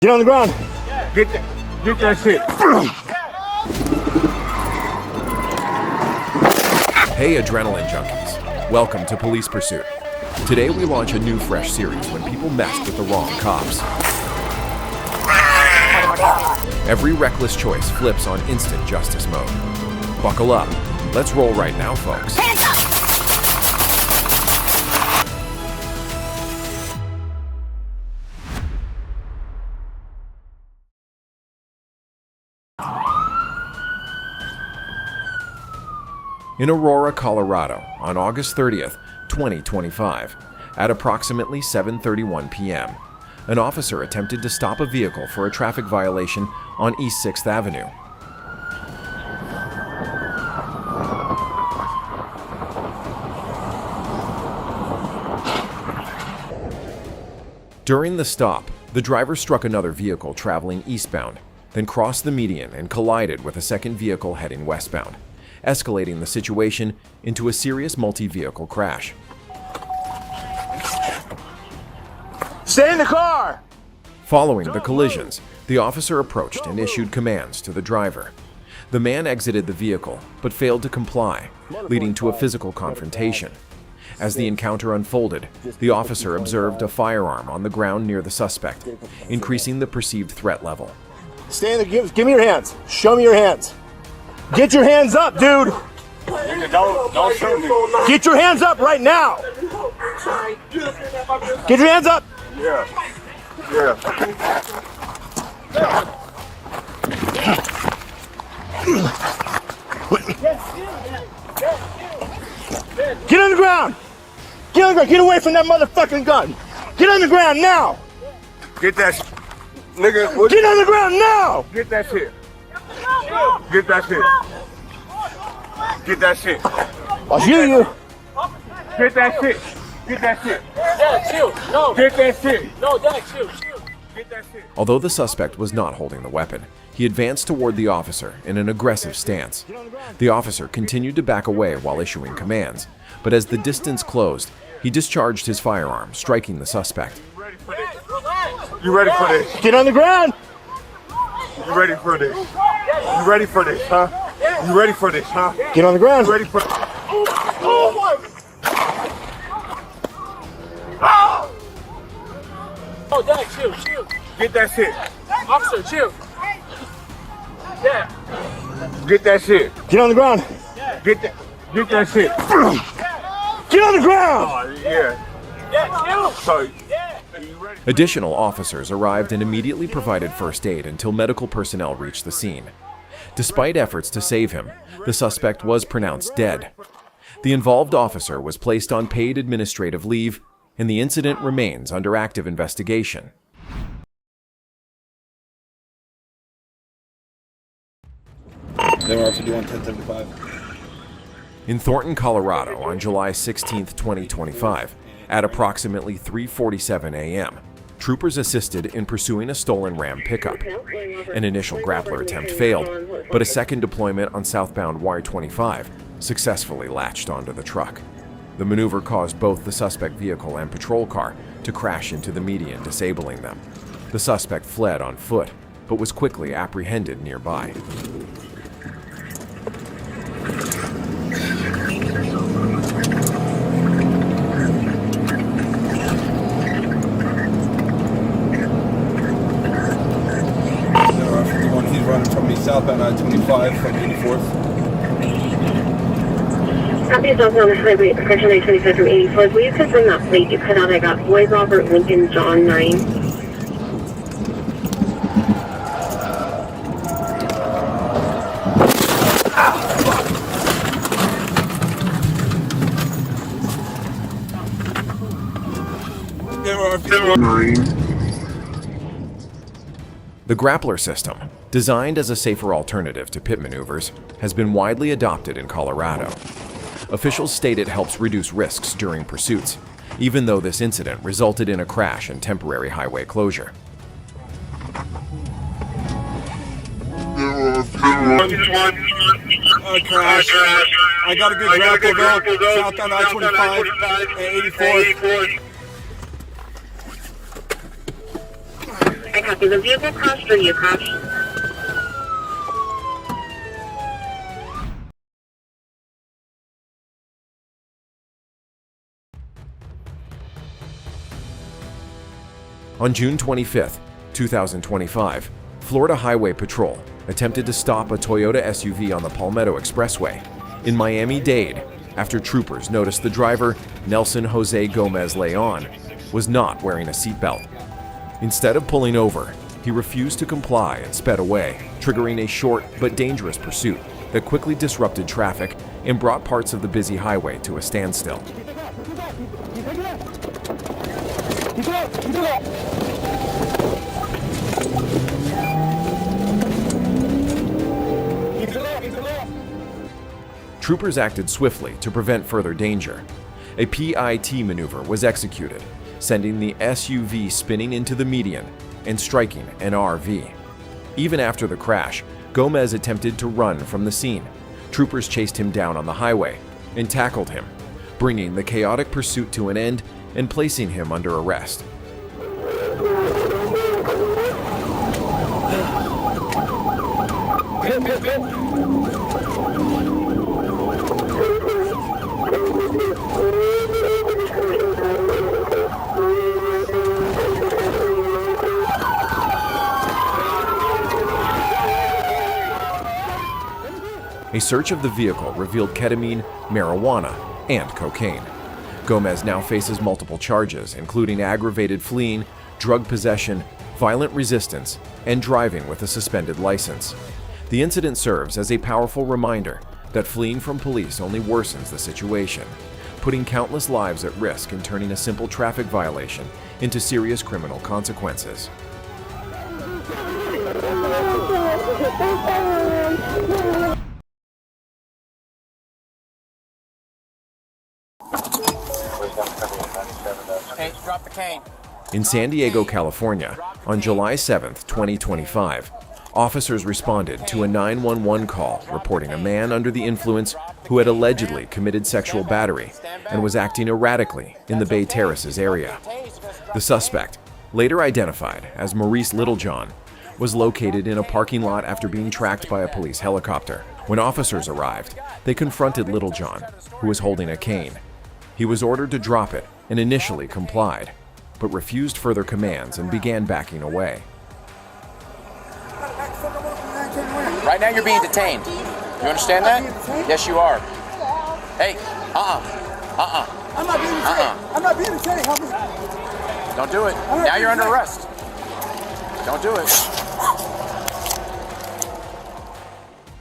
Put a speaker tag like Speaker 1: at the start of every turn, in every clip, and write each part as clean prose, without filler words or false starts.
Speaker 1: Get on the ground.
Speaker 2: Get that shit.
Speaker 3: Hey, adrenaline junkies. Welcome to Police Pursuit. Today we launch a new fresh series when people messed with the wrong cops. Every reckless choice flips on instant justice mode. Buckle up. Let's roll right now, folks. In Aurora, Colorado, on August 30th, 2025, at approximately 7:31 p.m., an officer attempted to stop a vehicle for a traffic violation on East 6th Avenue. During the stop, the driver struck another vehicle traveling eastbound, then crossed the median and collided with a second vehicle heading westbound, escalating the situation into a serious multi-vehicle crash.
Speaker 1: Stay in the car!
Speaker 3: Following the collisions, the officer approached and issued commands to the driver. The man exited the vehicle, but failed to comply, leading to a physical confrontation. As the encounter unfolded, the officer observed a firearm on the ground near the suspect, increasing the perceived threat level.
Speaker 1: Stay in the, give me your hands. Show me your hands. Get your hands up, dude!
Speaker 2: Don't shoot me.
Speaker 1: Get your hands up right now! Get your hands up!
Speaker 2: Yeah.
Speaker 1: Get on the ground! Get on the ground! Get away from that motherfucking gun! Get on the ground now!
Speaker 2: Get that nigga.
Speaker 1: Get on the ground now!
Speaker 2: Get that shit. Get that shit. Get that shit.
Speaker 1: I'll shoot you!
Speaker 2: Get that shit. Get that shit.
Speaker 4: Dad, chill. No.
Speaker 2: Get that shit.
Speaker 4: No, Dad, chill.
Speaker 2: Get that shit.
Speaker 3: Although the suspect was not holding the weapon, he advanced toward the officer in an aggressive stance. The officer continued to back away while issuing commands, but as the distance closed, he discharged his firearm, striking the suspect.
Speaker 2: You ready for this?
Speaker 1: Get on the ground!
Speaker 2: You ready for this? You ready for this, huh? You ready for this, huh?
Speaker 1: Get on the ground!
Speaker 2: You ready for
Speaker 4: Oh, Dad, chill.
Speaker 2: Get that shit.
Speaker 4: Officer, chill. Yeah.
Speaker 2: Get that shit.
Speaker 1: Get on the ground!
Speaker 2: Get that shit.
Speaker 1: Get on the ground!
Speaker 2: Oh, yeah.
Speaker 4: Yeah, chill.
Speaker 2: So, you ready?
Speaker 3: Additional officers arrived and immediately provided first aid until medical personnel reached the scene. Despite efforts to save him, the suspect was pronounced dead. The involved officer was placed on paid administrative leave, and the incident remains under active investigation.
Speaker 5: They were also doing 1075.
Speaker 3: In Thornton, Colorado, on July 16, 2025, at approximately 3:47 a.m., troopers assisted in pursuing a stolen Ram pickup. An initial Grappler attempt failed, but a second deployment on southbound Y-25 successfully latched onto the truck. The maneuver caused both the suspect vehicle and patrol car to crash into the median, disabling them. The suspect fled on foot, but was quickly apprehended nearby.
Speaker 5: He's running from me southbound I-25 from 84th.
Speaker 6: Copy also on the highway, section I-25 from 84th. Will you confirm that plate you cut out? I got Boys Robert Lincoln John 9.
Speaker 3: The Grappler system, designed as a safer alternative to pit maneuvers, has been widely adopted in Colorado. Officials state it helps reduce risks during pursuits, even though this incident resulted in a crash and temporary highway closure.
Speaker 5: Crash. I got a good grapple though, southbound I-25 and 84th.
Speaker 6: copy. The vehicle crashed or you crashed?
Speaker 3: On June 25, 2025, Florida Highway Patrol attempted to stop a Toyota SUV on the Palmetto Expressway in Miami-Dade after troopers noticed the driver, Nelson Jose Gomez Leon, was not wearing a seatbelt. Instead of pulling over, he refused to comply and sped away, triggering a short but dangerous pursuit that quickly disrupted traffic and brought parts of the busy highway to a standstill. Troopers acted swiftly to prevent further danger. A PIT maneuver was executed, sending the SUV spinning into the median and striking an RV. Even after the crash, Gomez attempted to run from the scene. Troopers chased him down on the highway and tackled him, bringing the chaotic pursuit to an end and placing him under arrest. A search of the vehicle revealed ketamine, marijuana, and cocaine. Gomez now faces multiple charges, including aggravated fleeing, drug possession, violent resistance, and driving with a suspended license. The incident serves as a powerful reminder that fleeing from police only worsens the situation, putting countless lives at risk and turning a simple traffic violation into serious criminal consequences.
Speaker 7: Hey, drop the cane.
Speaker 3: In San Diego, California, on July 7, 2025, officers responded to a 911 call reporting a man under the influence who had allegedly committed sexual battery and was acting erratically in the Bay Terraces area. The suspect, later identified as Maurice Littlejohn, was located in a parking lot after being tracked by a police helicopter. When officers arrived, they confronted Littlejohn, who was holding a cane. He was ordered to drop it and initially complied, but refused further commands and began backing away.
Speaker 7: Right now you're being detained. You understand that? Yes, you are. Hey,
Speaker 8: I'm not being detained. I'm not being detained. Help me.
Speaker 7: Don't do it. Now you're under arrest. Don't do it.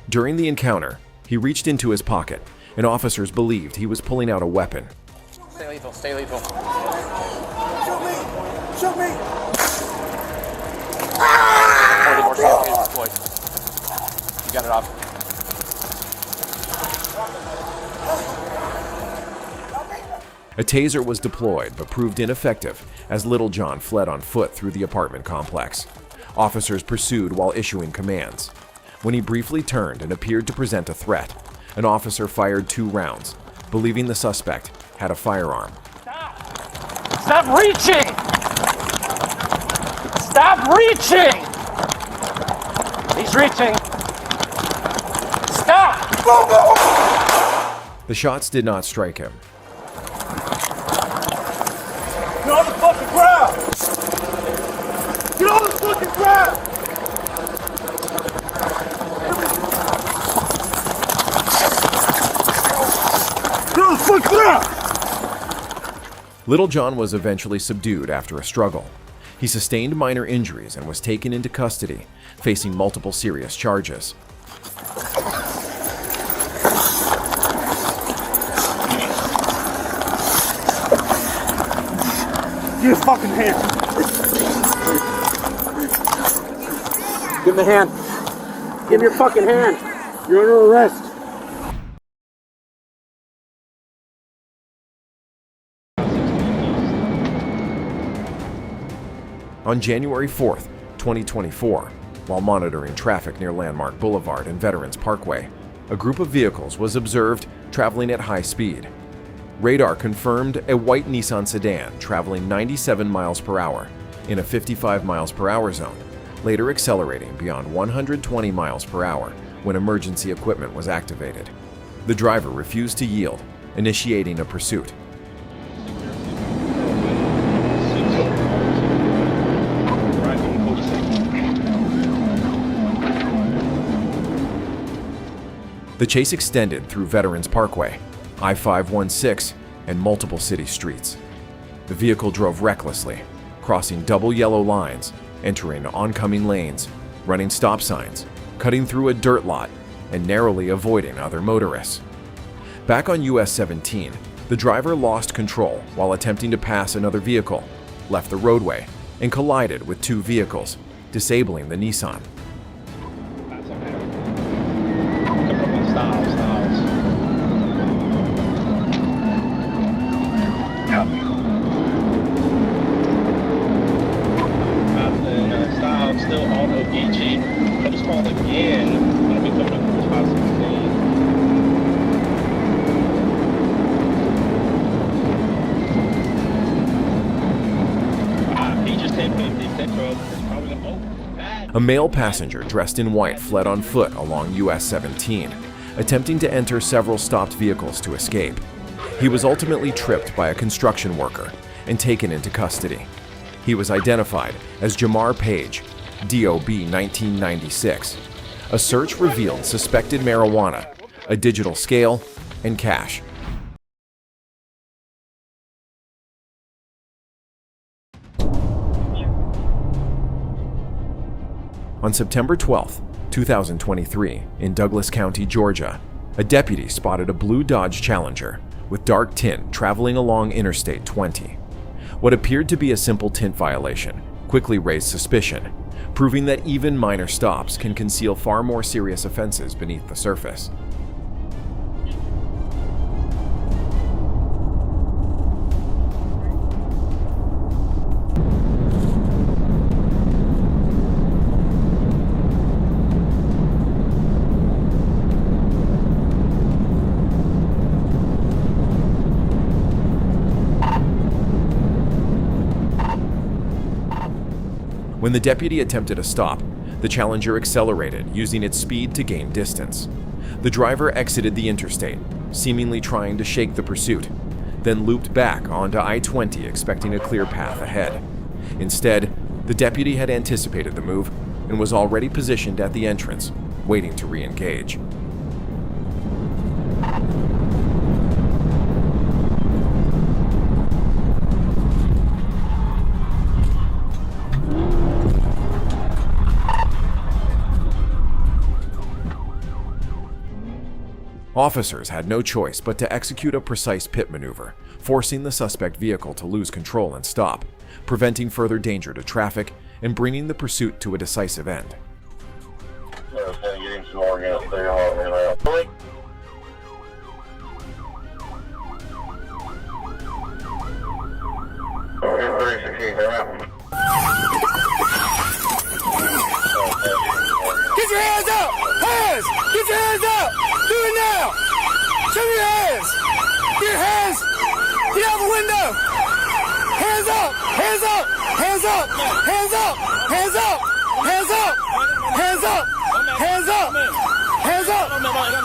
Speaker 3: During the encounter, he reached into his pocket, and officers believed he was pulling out a weapon.
Speaker 7: Stay lethal. Stay lethal.
Speaker 8: Shoot me. Shoot me.
Speaker 7: You got it off.
Speaker 3: A taser was deployed but proved ineffective as Littlejohn fled on foot through the apartment complex. Officers pursued while issuing commands. When he briefly turned and appeared to present a threat, an officer fired 2 rounds, believing the suspect had a firearm.
Speaker 4: Stop reaching! Stop reaching! He's reaching. Stop!
Speaker 3: The shots did not strike him.
Speaker 1: Get on the fucking ground! Get on the fucking ground! Get on the fucking ground!
Speaker 3: Littlejohn was eventually subdued after a struggle. He sustained minor injuries and was taken into custody, facing multiple serious charges.
Speaker 1: Give his fucking hand.
Speaker 4: Give him the hand. Give him your fucking hand. You're under arrest.
Speaker 3: On January 4th, 2024, while monitoring traffic near Landmark Boulevard and Veterans Parkway, a group of vehicles was observed traveling at high speed. Radar confirmed a white Nissan sedan traveling 97 miles per hour in a 55 miles per hour zone, later accelerating beyond 120 miles per hour when emergency equipment was activated. The driver refused to yield, initiating a pursuit. The chase extended through Veterans Parkway, I-516, and multiple city streets. The vehicle drove recklessly, crossing double yellow lines, entering oncoming lanes, running stop signs, cutting through a dirt lot, and narrowly avoiding other motorists. Back on US 17, the driver lost control while attempting to pass another vehicle, left the roadway, and collided with two vehicles, disabling the Nissan.
Speaker 9: Still on OPG. I just called again. I'm going to be coming up with 516. He just came in that truck. It's probably going to
Speaker 3: A male passenger dressed in white fled on foot along US 17, attempting to enter several stopped vehicles to escape. He was ultimately tripped by a construction worker and taken into custody. He was identified as Jamar Page, DOB 1996. A search revealed suspected marijuana, a digital scale, and cash. On September 12, 2023, in Douglas County, Georgia, a deputy spotted a blue Dodge Challenger with dark tint traveling along Interstate 20. What appeared to be a simple tint violation quickly raised suspicion, proving that even minor stops can conceal far more serious offenses beneath the surface. When the deputy attempted a stop, the Challenger accelerated, using its speed to gain distance. The driver exited the interstate, seemingly trying to shake the pursuit, then looped back onto I-20 expecting a clear path ahead. Instead, the deputy had anticipated the move and was already positioned at the entrance, waiting to re-engage. Officers had no choice but to execute a precise pit maneuver, forcing the suspect vehicle to lose control and stop, preventing further danger to traffic and bringing the pursuit to a decisive end.
Speaker 1: Get your hands up! Hands! Get your hands up! Do it now! Show me your hands! Get your hands! Get out the window! Hands up! Hands up! Hands up! Hands up! Hands up! Hands up! Hands up! Hands up! Hands up!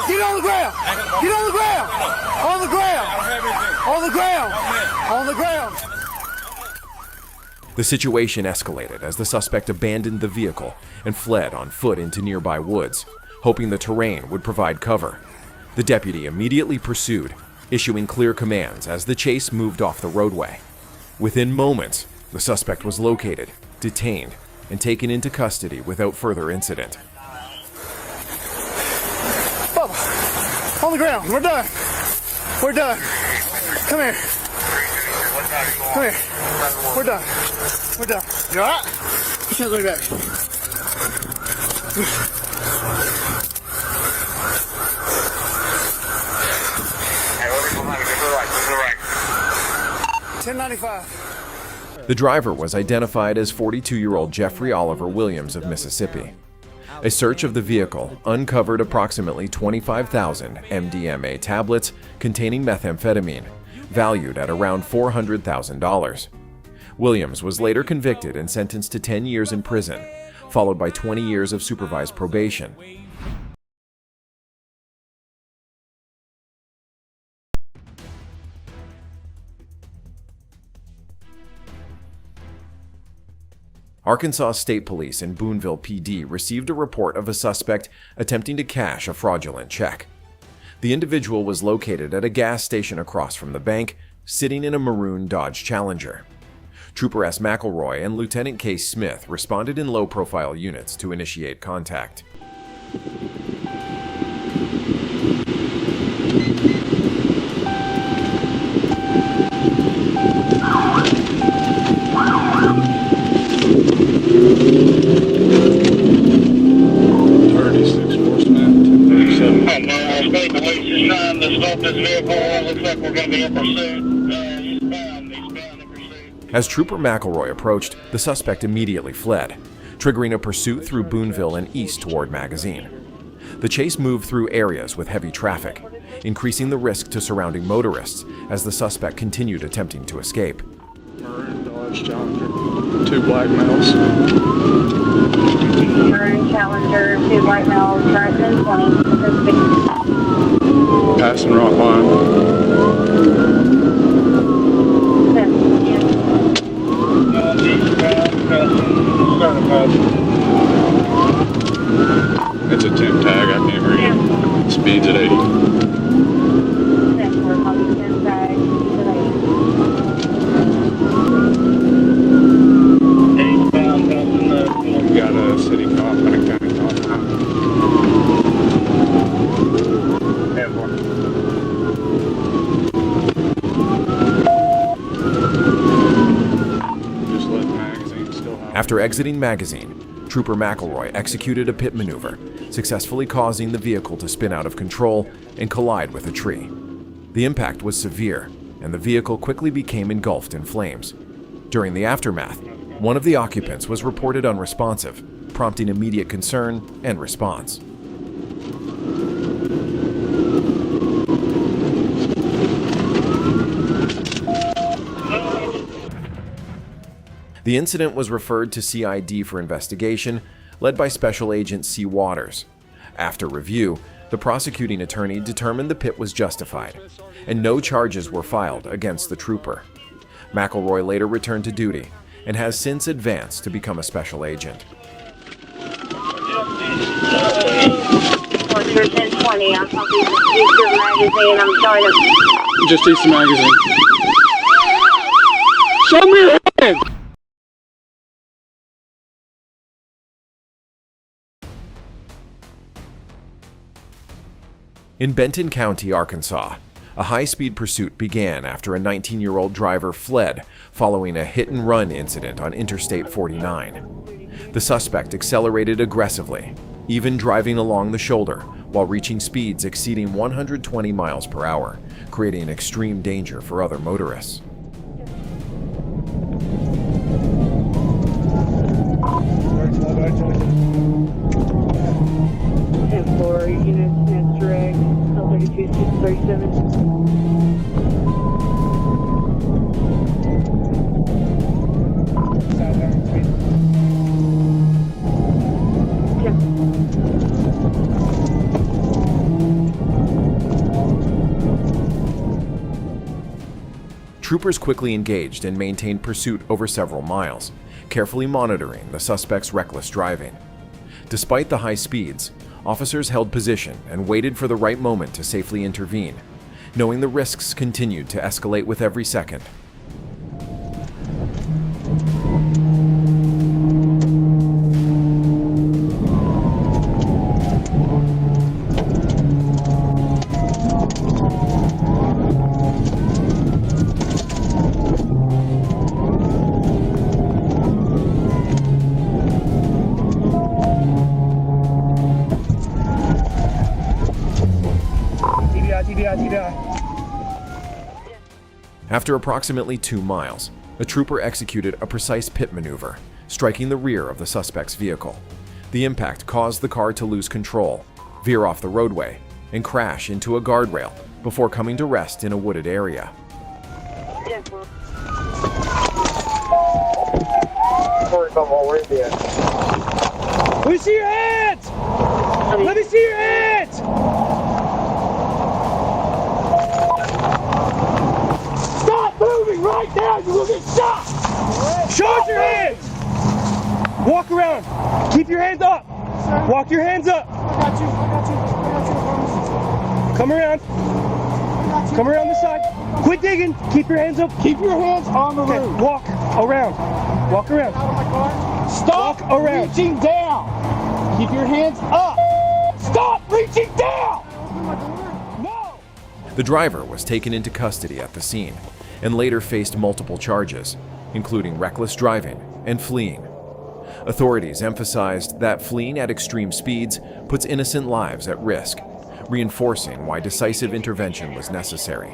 Speaker 1: Get on the ground! Get on the ground! On the ground! On the ground! On the ground!
Speaker 3: The situation escalated as the suspect abandoned the vehicle and fled on foot into nearby woods, hoping the terrain would provide cover. The deputy immediately pursued, issuing clear commands as the chase moved off the roadway. Within moments, the suspect was located, detained, and taken into custody without further incident.
Speaker 1: Bubba, on the ground. We're done. We're done. Come here. Come here. We're done. We're done. You all right? Put your hands on your back. $10.95.
Speaker 3: The driver was identified as 42-year-old Jeffrey Oliver Williams of Mississippi. A search of the vehicle uncovered approximately 25,000 MDMA tablets containing methamphetamine, valued at around $400,000. Williams was later convicted and sentenced to 10 years in prison, followed by 20 years of supervised probation. Arkansas State Police and Boonville PD received a report of a suspect attempting to cash a fraudulent check. The individual was located at a gas station across from the bank, sitting in a maroon Dodge Challenger. Trooper S. McElroy and Lieutenant K. Smith responded in low-profile units to initiate contact. As Trooper McElroy approached, the suspect immediately fled, triggering a pursuit through Boonville and east toward Magazine. The chase moved through areas with heavy traffic, increasing the risk to surrounding motorists as the suspect continued attempting to escape.
Speaker 10: Maroon Dodge Challenger, 2 black males.
Speaker 6: Maroon Challenger, 2 white males, current 1020.
Speaker 10: Passing rock line. It's a 10 tag, I can't read it. Speed's at 80. We got a city cop, Benton County cop. Just let Magazine still have.
Speaker 3: After exiting Magazine, Trooper McElroy executed a pit maneuver, successfully causing the vehicle to spin out of control and collide with a tree. The impact was severe, and the vehicle quickly became engulfed in flames. During the aftermath, one of the occupants was reported unresponsive, prompting immediate concern and response. The incident was referred to CID for investigation, led by Special Agent C. Waters. After review, the prosecuting attorney determined the pit was justified, and no charges were filed against the trooper. McElroy later returned to duty and has since advanced to become a special agent.
Speaker 6: 1020, I'm talking to Magazine, I'm sorry to...
Speaker 10: Just East Magazine. Show me your hand!
Speaker 3: In Benton County, Arkansas, a high-speed pursuit began after a 19-year-old driver fled following a hit-and-run incident on Interstate 49. The suspect accelerated aggressively, even driving along the shoulder while reaching speeds exceeding 120 miles per hour, creating extreme danger for other motorists.
Speaker 6: Units, next direct, L32, 637.
Speaker 3: Troopers quickly engaged and maintained pursuit over several miles, carefully monitoring the suspect's reckless driving. Despite the high speeds, officers held position and waited for the right moment to safely intervene, knowing the risks continued to escalate with every second. After approximately 2 miles, a trooper executed a precise pit maneuver, striking the rear of the suspect's vehicle. The impact caused the car to lose control, veer off the roadway, and crash into a guardrail before coming to rest in a wooded area.
Speaker 1: Let me see your hands! Let me see your hands! Stop moving right now! You will get shot! Show us your hands! Walk around. Keep your hands up. Walk your hands up.
Speaker 8: I got you.
Speaker 1: Come around. Come around the side. Quit digging. Keep your hands up.
Speaker 8: Keep your hands on the roof.
Speaker 1: Walk around. Walk around.
Speaker 8: Out of my car. Stop
Speaker 1: Walk around.
Speaker 8: reaching down. Keep your hands up. Stop reaching down. No.
Speaker 3: The driver was taken into custody at the scene and later faced multiple charges, including reckless driving and fleeing. Authorities emphasized that fleeing at extreme speeds puts innocent lives at risk, reinforcing why decisive intervention was necessary.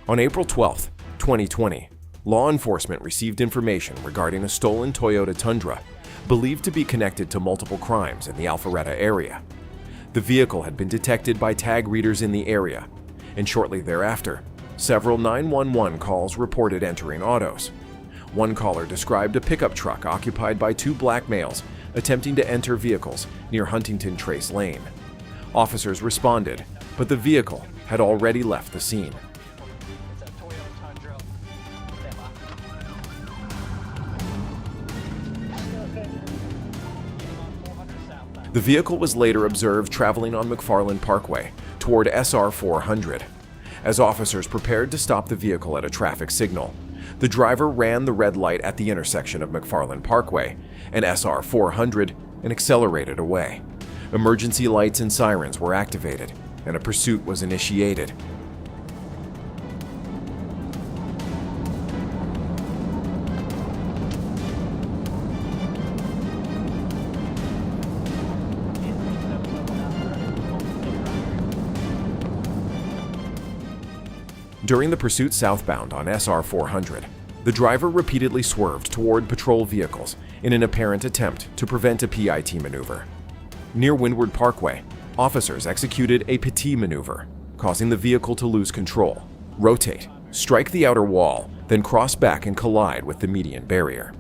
Speaker 3: On April 12, 2020, law enforcement received information regarding a stolen Toyota Tundra, believed to be connected to multiple crimes in the Alpharetta area. The vehicle had been detected by tag readers in the area, and shortly thereafter, several 911 calls reported entering autos. One caller described a pickup truck occupied by two black males attempting to enter vehicles near Huntington Trace Lane. Officers responded, but the vehicle had already left the scene. The vehicle was later observed traveling on McFarland Parkway toward SR 400. As officers prepared to stop the vehicle at a traffic signal, the driver ran the red light at the intersection of McFarland Parkway and SR 400 and accelerated away. Emergency lights and sirens were activated, and a pursuit was initiated. During the pursuit southbound on SR 400, the driver repeatedly swerved toward patrol vehicles in an apparent attempt to prevent a PIT maneuver. Near Windward Parkway, officers executed a PT maneuver, causing the vehicle to lose control, rotate, strike the outer wall, then cross back and collide with the median barrier.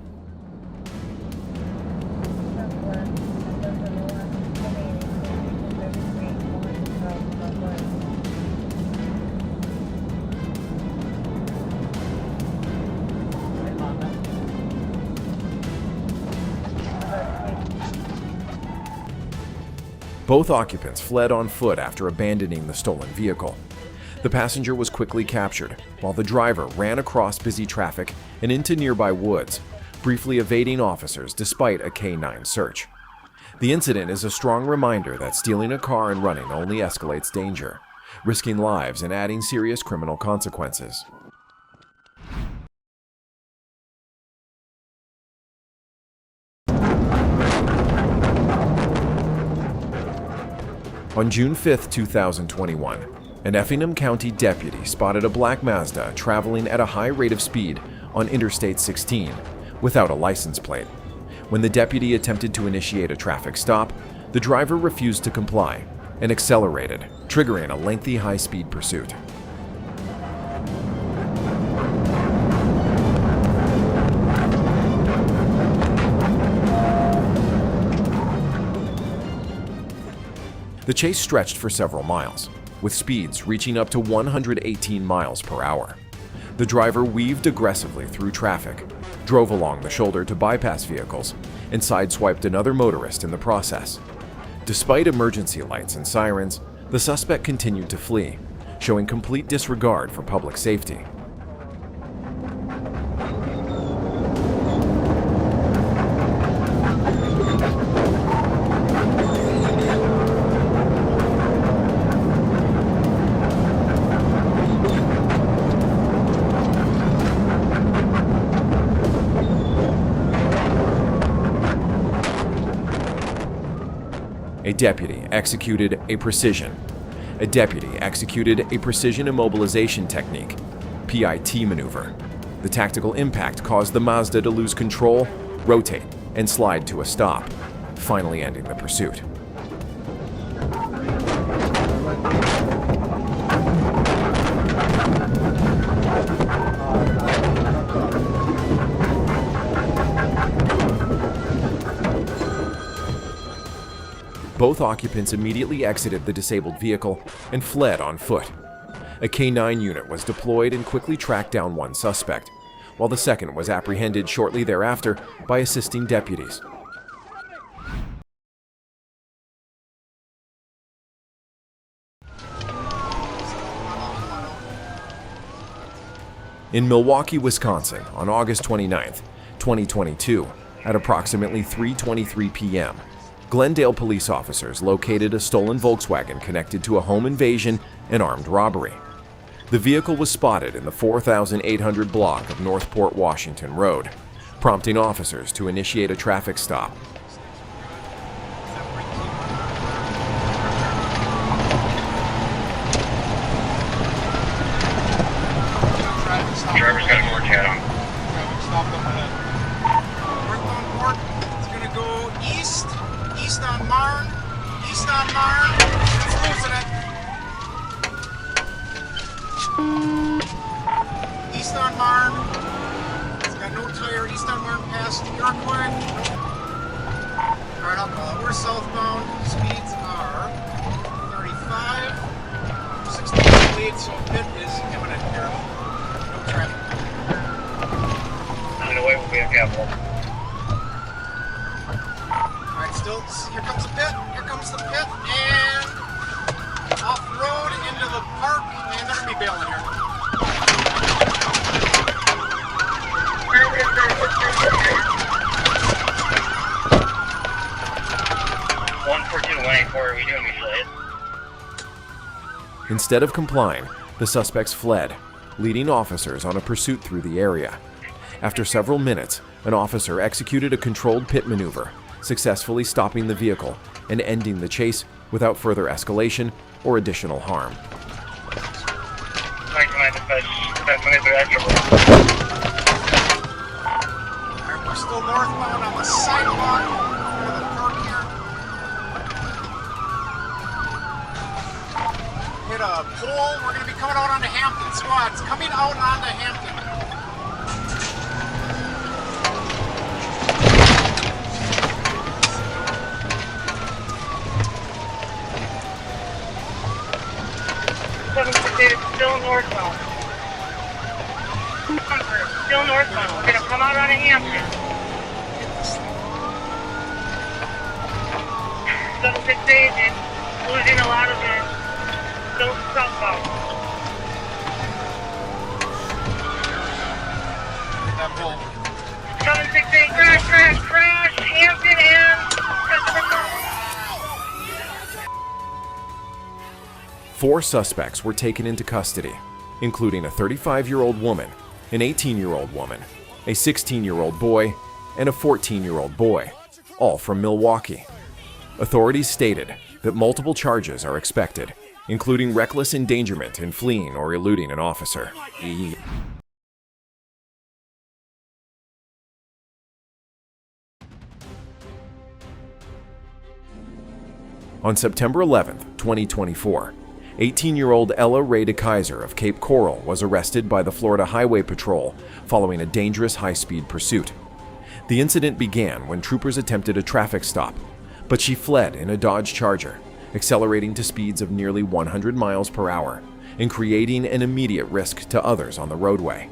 Speaker 3: Both occupants fled on foot after abandoning the stolen vehicle. The passenger was quickly captured, while the driver ran across busy traffic and into nearby woods, briefly evading officers despite a K-9 search. The incident is a strong reminder that stealing a car and running only escalates danger, risking lives and adding serious criminal consequences. On June 5, 2021, an Effingham County deputy spotted a black Mazda traveling at a high rate of speed on Interstate 16 without a license plate. When the deputy attempted to initiate a traffic stop, the driver refused to comply and accelerated, triggering a lengthy high-speed pursuit. The chase stretched for several miles, with speeds reaching up to 118 miles per hour. The driver weaved aggressively through traffic, drove along the shoulder to bypass vehicles, and sideswiped another motorist in the process. Despite emergency lights and sirens, the suspect continued to flee, showing complete disregard for public safety. A deputy executed a precision immobilization technique, PIT maneuver. The tactical impact caused the Mazda to lose control, rotate, and slide to a stop, finally ending the pursuit. both occupants immediately exited the disabled vehicle and fled on foot. A K-9 unit was deployed and quickly tracked down one suspect, while the second was apprehended shortly thereafter by assisting deputies. In Milwaukee, Wisconsin, on August 29, 2022, at approximately 3:23 p.m., Glendale police officers located a stolen Volkswagen connected to a home invasion and armed robbery. The vehicle was spotted in the 4,800 block of Northport Washington Road, prompting officers to initiate a traffic stop.
Speaker 9: Driver's got a more cat on.
Speaker 8: Stop up ahead. Northbound Port, it's gonna go east on Marne, it's losing it. East on Marne, it's got no tire, east on Marne past Yorkwood. Right up, we're southbound, speeds are 35, 68, so pit is imminent here. No traffic.
Speaker 9: On the way will be a capital.
Speaker 8: Alright, still, here comes the pit, and off the road into the park, and they're going to be bailing here.
Speaker 9: What are we doing, Michelle?
Speaker 3: Instead of complying, the suspects fled, leading officers on a pursuit through the area. After several minutes, an officer executed a controlled pit maneuver, successfully stopping the vehicle and ending the chase without further escalation or additional harm.
Speaker 8: We're still northbound on the sidewalk for the park here. Hit a pole. We're going to be coming out onto Hampton. Squads coming out onto Hampton.
Speaker 6: Still northbound. Still northbound. We're going to come out onto Hampton. 768 and losing a lot of it. Still southbound.
Speaker 8: Hit that pole.
Speaker 6: 768, crash, Hampton and...
Speaker 3: 4 suspects were taken into custody, including a 35-year-old woman, an 18-year-old woman, a 16-year-old boy, and a 14-year-old boy, all from Milwaukee. Authorities stated that multiple charges are expected, including reckless endangerment and fleeing or eluding an officer. On September 11, 2024, 18-year-old Ella Ray DeKaiser of Cape Coral was arrested by the Florida Highway Patrol following a dangerous high-speed pursuit. The incident began when troopers attempted a traffic stop, but she fled in a Dodge Charger, accelerating to speeds of nearly 100 miles per hour and creating an immediate risk to others on the roadway.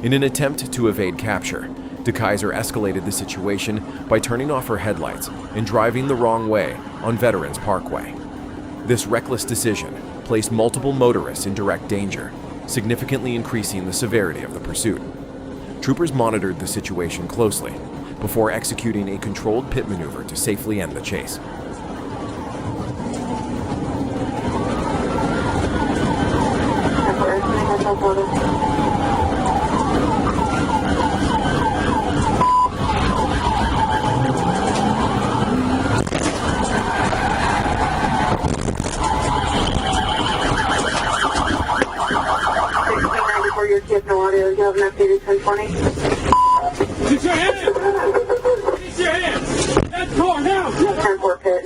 Speaker 3: In an attempt to evade capture, DeKaiser escalated the situation by turning off her headlights and driving the wrong way on Veterans Parkway. This reckless decision placed multiple motorists in direct danger, significantly increasing the severity of the pursuit. Troopers monitored the situation closely before executing a controlled pit maneuver to safely end the chase.
Speaker 6: You have an updated 1020?
Speaker 1: Get your hands! Get your hands! That car now!
Speaker 6: 10-4 pit.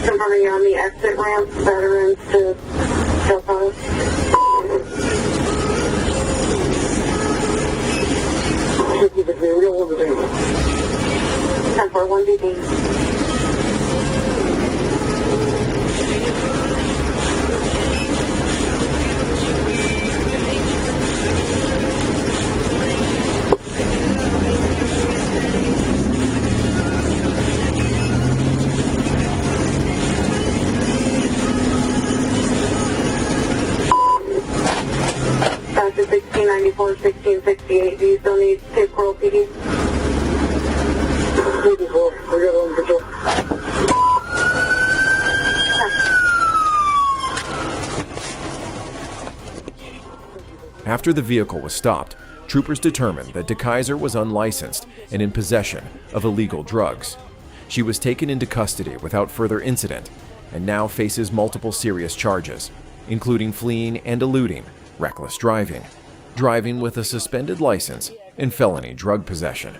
Speaker 6: Confirming you're on the exit ramp, Veterans to Del Paso.
Speaker 1: We don't want to do it.
Speaker 6: 10-4, 1BD. That's 1694, 1668. Do you still need Cape Coral PD?
Speaker 1: 54. I got on control.
Speaker 3: After the vehicle was stopped, troopers determined that DeKaiser was unlicensed and in possession of illegal drugs. She was taken into custody without further incident and now faces multiple serious charges, including fleeing and eluding, reckless driving, driving with a suspended license, and felony drug possession.